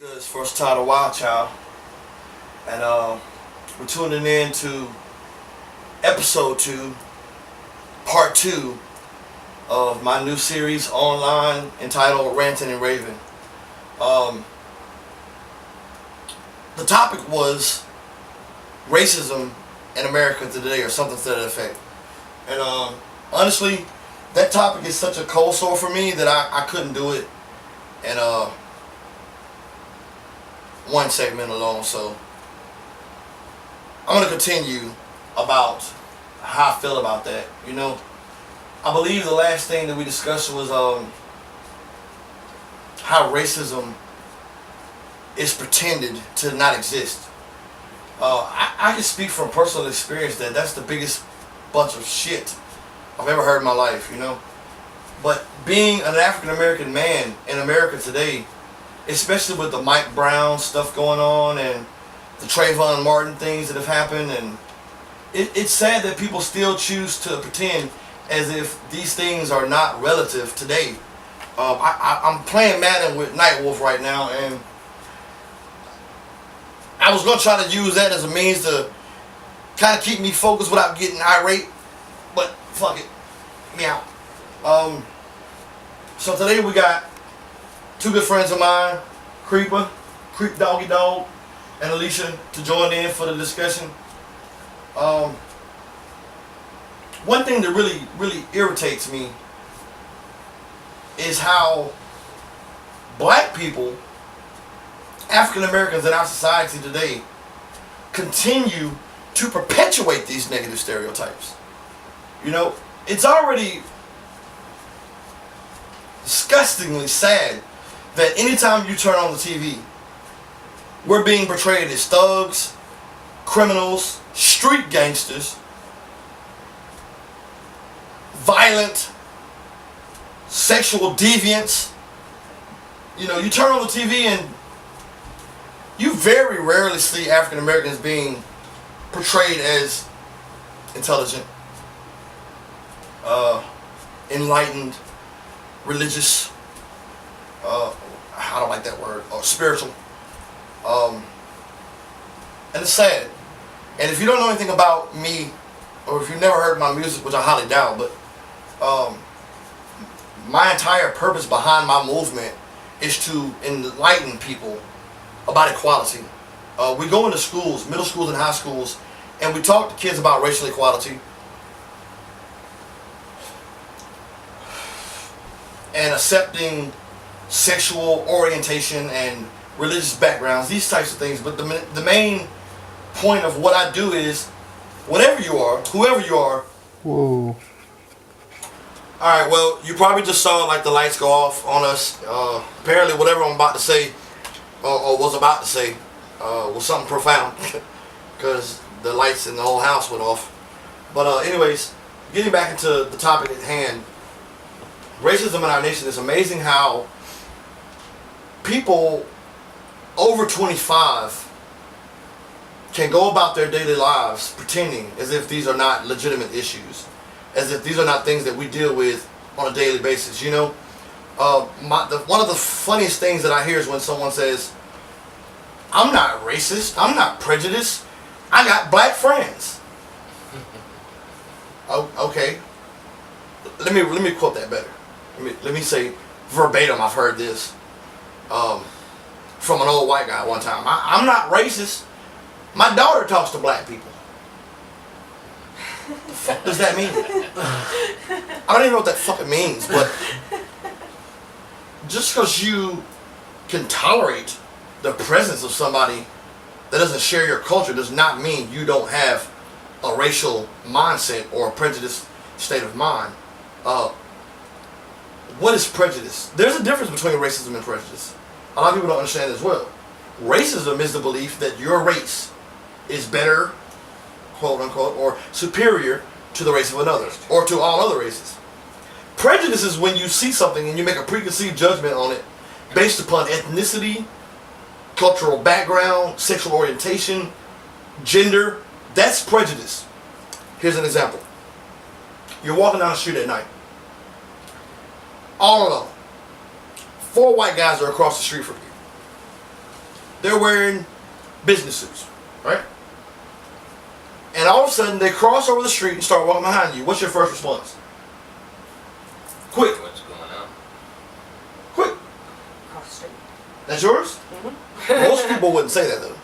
Good, it's Versatyle, Wildchyld, and we're tuning in to episode 2, part 2 of my new series online entitled Ranting and Raving. The topic was racism in America today, or something to that effect. And honestly, that topic is such a cold sore for me that I couldn't do it in one segment alone. So I'm going to continue about how I feel about that. You know, I believe the last thing that we discussed was how racism is pretended to not exist. I can speak from personal experience that that's the biggest bunch of shit I've ever heard in my life, you know. But being an African American man in America today, especially with the Mike Brown stuff going on and the Trayvon Martin things that have happened, and it's sad that people still choose to pretend as if these things are not relative today. I'm playing Madden with Nightwolf right now, and I was going to try to use that as a means to kind of keep me focused without getting irate, but fuck it, meow. So today we got two good friends of mine, Creep Doggy Dog, and Alicia, to join in for the discussion. One thing that really irritates me is how black people, African Americans in our society today, continue to perpetuate these negative stereotypes. You know, it's already disgustingly sad that anytime you turn on the TV, we're being portrayed as thugs, criminals, street gangsters, violent, sexual deviants. You know, you turn on the TV and you very rarely see African Americans being portrayed as intelligent, enlightened, religious, I don't like that word, or spiritual. And it's sad. And if you don't know anything about me, or if you've never heard my music, which I highly doubt, but my entire purpose behind my movement is to enlighten people about equality. We go into schools, middle schools and high schools, and we talk to kids about racial equality and accepting sexual orientation and religious backgrounds, these types of things. But the main point of what I do is, whatever you are, whoever you are. Whoa. Alright, well, you probably just saw like the lights go off on us. Apparently whatever I'm about to say, or was about to say, was something profound. Because the lights in the whole house went off. But anyways, getting back into the topic at hand, racism in our nation. Is amazing how people over 25 can go about their daily lives pretending as if these are not legitimate issues, as if these are not things that we deal with on a daily basis. You know, one of the funniest things that I hear is when someone says, "I'm not racist, I'm not prejudiced, I got black friends." Oh, okay. Let me quote that better. Let me say verbatim. I've heard this from an old white guy one time. I'm not racist. My daughter talks to black people. What the fuck does that mean? I don't even know what that fucking means. But just because you can tolerate the presence of somebody that doesn't share your culture does not mean you don't have a racial mindset or a prejudiced state of mind. What is prejudice? There's a difference between racism and prejudice. A lot of people don't understand as well. Racism is the belief that your race is better, quote unquote, or superior to the race of another, or to all other races. Prejudice is when you see something and you make a preconceived judgment on it based upon ethnicity, cultural background, sexual orientation, gender. That's prejudice. Here's an example. You're walking down the street at night. All alone. 4 white guys are across the street from you. they're wearing business suits, right? And all of a sudden, they cross over the street and start walking behind you. What's your first response? Quick. What's going on? Quick. Cross the street. That's yours? Mm-hmm. Most people wouldn't say that, though.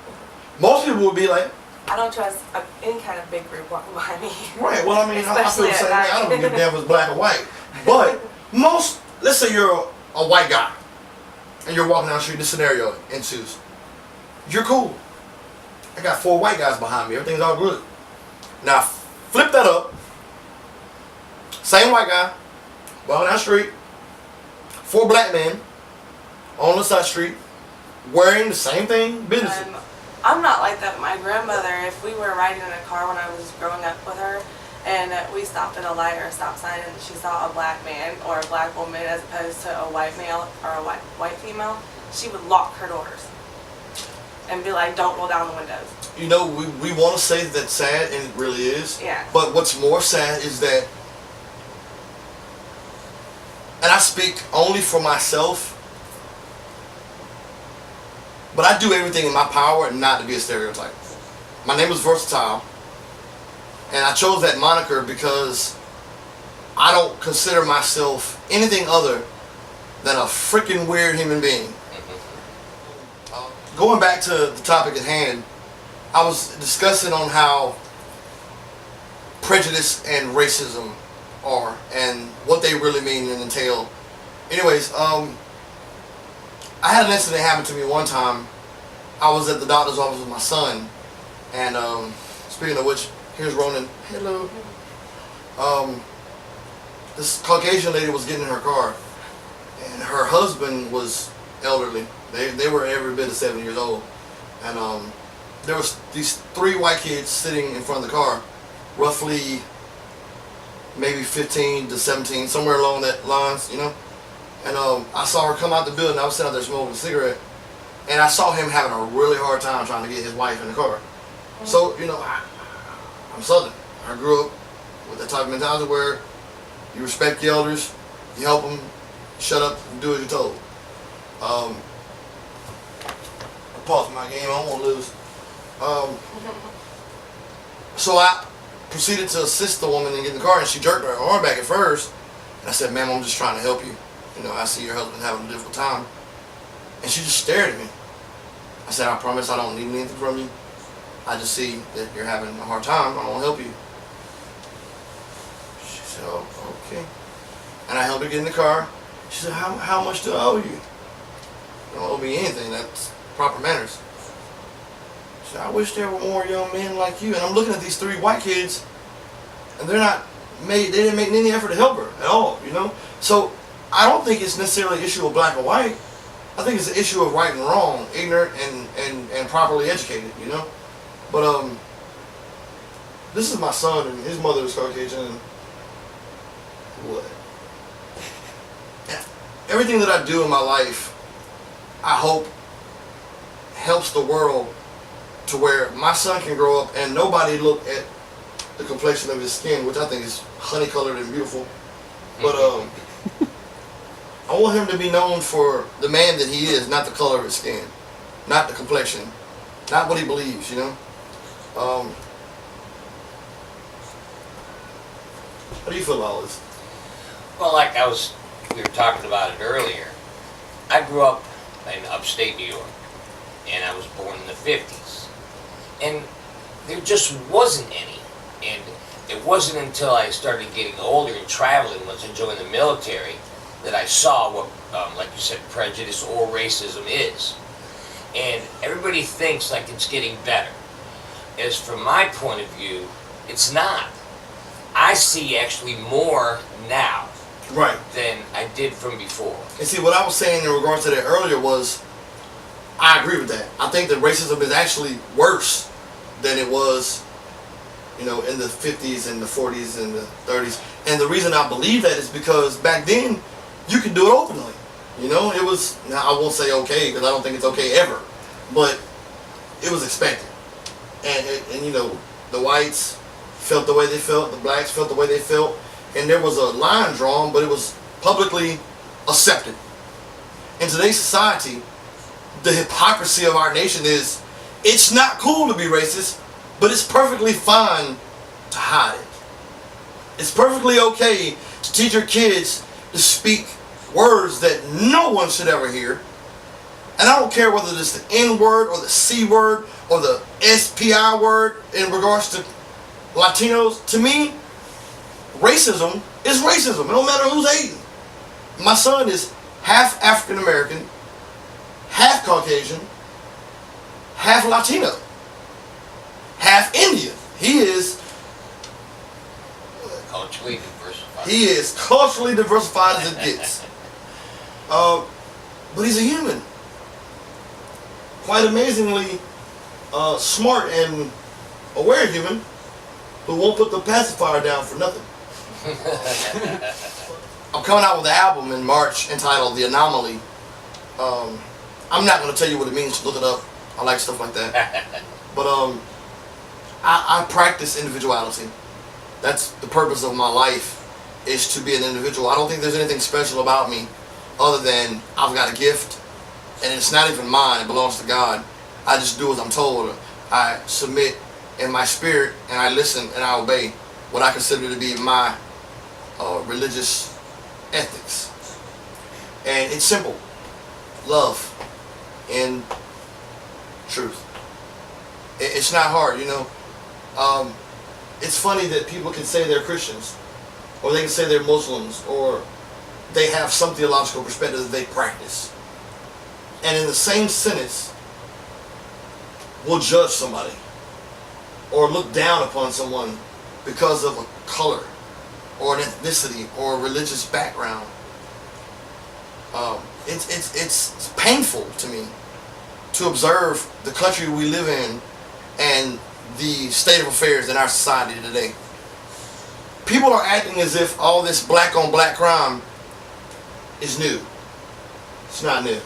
Most people would be like, I don't trust any kind of big group walking behind me. right, well, I mean, I feel the Especially same way. at I don't night. give a damn if it's black or white. But most, let's say you're a white guy and you're walking down the street, this scenario ensues. You're cool. I got 4 white guys behind me. Everything's all good. Now, flip that up. Same white guy, walking down the street. 4 black men on the side street wearing the same thing, business. I'm not like that. My grandmother, if we were riding in a car when I was growing up with her, and we stopped at a light or a stop sign, and she saw a black man or a black woman as opposed to a white male or a white female, she would lock her doors and be like, "Don't roll down the windows." You know, we want to say that that's sad, and it really is. Yeah. But what's more sad is that, and I speak only for myself, but I do everything in my power not to be a stereotype. My name is Versatyle, and I chose that moniker because I don't consider myself anything other than a freaking weird human being. Going back to the topic at hand, I was discussing on how prejudice and racism are and what they really mean and entail. Anyways, I had an incident happen to me one time. I was at the doctor's office with my son, and speaking of which, here's Ronan. Hello. This Caucasian lady was getting in her car, and her husband was elderly. They were every bit of 7 years old, and there was these 3 white kids sitting in front of the car, roughly maybe 15 to 17, somewhere along that lines, you know. And I saw her come out the building. I was sitting out there smoking a cigarette, and I saw him having a really hard time trying to get his wife in the car. So, you know, I'm Southern. I grew up with that type of mentality where you respect the elders, you help them, shut up, and do as you're told. I paused my game. I don't want to lose. So I proceeded to assist the woman and get in the car, and she jerked her arm back at first. And I said, "Ma'am, I'm just trying to help you. You know, I see your husband having a difficult time." And she just stared at me. I said, "I promise I don't need anything from you. I just see that you're having a hard time. I want to help you." She said, "Oh, okay." And I helped her get in the car. She said, how much do I owe you?" "You don't owe me anything. That's proper manners." She said, "I wish there were more young men like you." And I'm looking at these 3 white kids, and they didn't make any effort to help her at all, you know? So I don't think it's necessarily an issue of black or white. I think it's an issue of right and wrong, ignorant and properly educated, you know? But this is my son, and his mother is Caucasian, and what? Everything that I do in my life, I hope helps the world to where my son can grow up and nobody look at the complexion of his skin, which I think is honey colored and beautiful. But I want him to be known for the man that he is, not the color of his skin, not the complexion, not what he believes, you know. How do you feel about all this? Well, like we were talking about it earlier. I grew up in upstate New York, and I was born in the 50s. And there just wasn't any. And it wasn't until I started getting older and traveling, once I joined the military, that I saw what, like you said, prejudice or racism is. And everybody thinks like it's getting better. As from my point of view, it's not. I see actually more now, right, than I did from before. And see, what I was saying in regards to that earlier was, I agree with that. I think that racism is actually worse than it was, you know, in the 50s and the 40s and the 30s. And the reason I believe that is because back then, you could do it openly. You know, it was, now I won't say okay, because I don't think it's okay ever, but it was expected. And you know, the whites felt the way they felt, the blacks felt the way they felt, and there was a line drawn, but it was publicly accepted. In today's society, the hypocrisy of our nation is, it's not cool to be racist, but it's perfectly fine to hide it. It's perfectly okay to teach your kids to speak words that no one should ever hear. And I don't care whether it's the N word or the C word or the SPI word in regards to Latinos. To me, racism is racism. It don't matter who's hating. My son is half African American, half Caucasian, half Latino, half Indian. He is culturally diversified. He is culturally diversified as it gets. But he's a human. Quite amazingly smart and aware human who won't put the pacifier down for nothing. I'm coming out with an album in March entitled The Anomaly. I'm not going to tell you what it means. Look it up. I like stuff like that. But I practice individuality. That's the purpose of my life, is to be an individual. I don't think there's anything special about me other than I've got a gift, and it's not even mine. It belongs to God. I just do as I'm told. I submit in my spirit, and I listen and I obey what I consider to be my religious ethics. And it's simple. Love and truth. It's not hard, you know. It's funny that people can say they're Christians, or they can say they're Muslims, or they have some theological perspective that they practice. And in the same sentence, will judge somebody or look down upon someone because of a color or an ethnicity or a religious background. It's painful to me to observe the country we live in and the state of affairs in our society today. People are acting as if all this black on black crime is new. It's not new.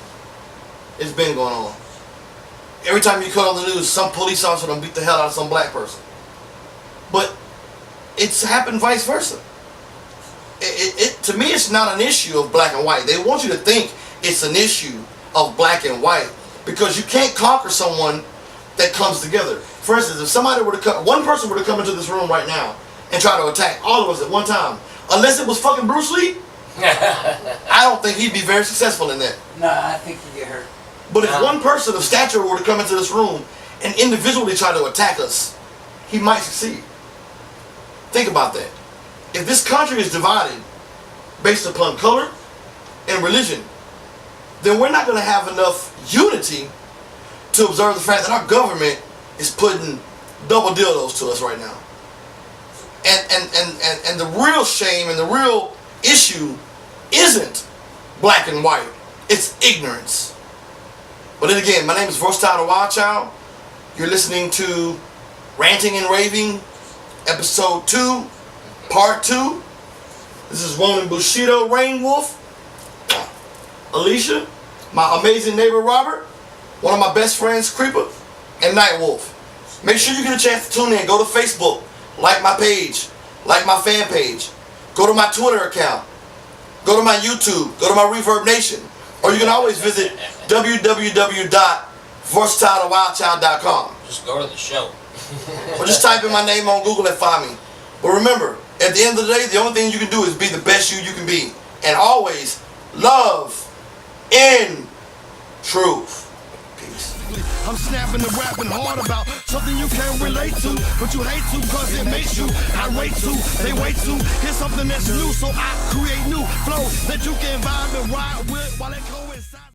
It's been going on. Every time you cut on the news, some police officer done beat the hell out of some black person. But it's happened vice versa. To me, it's not an issue of black and white. They want you to think it's an issue of black and white because you can't conquer someone that comes together. For instance, if somebody were to come, one person were to come into this room right now and try to attack all of us at one time, unless it was fucking Bruce Lee, I don't think he'd be very successful in that. No, I think you get hurt. But if one person of stature were to come into this room and individually try to attack us, he might succeed. Think about that. If this country is divided based upon color and religion, then we're not going to have enough unity to observe the fact that our government is putting double dildos to us right now. And the real shame and the real issue isn't black and white. It's ignorance. But then again, my name is Versatyle, the Wildchyld. You're listening to Ranting and Raving, Episode 2, Part 2. This is Ronan Bushido, Rain Wolf, Alicia, my amazing neighbor Robert, one of my best friends Creeper, and Night Wolf. Make sure you get a chance to tune in. Go to Facebook, like my page, like my fan page. Go to my Twitter account. Go to my YouTube. Go to my Reverb Nation. Or you can always visit www.versatylewildchild.com. Just go to the show. Or just type in my name on Google and find me. But remember, at the end of the day, the only thing you can do is be the best you can be. And always love in truth. Peace. I'm snapping and rapping hard about something you can't relate to, but you hate to cause it makes you irate to. They wait to hear something that's new, so I create new flow that you can vibe and ride with while it go.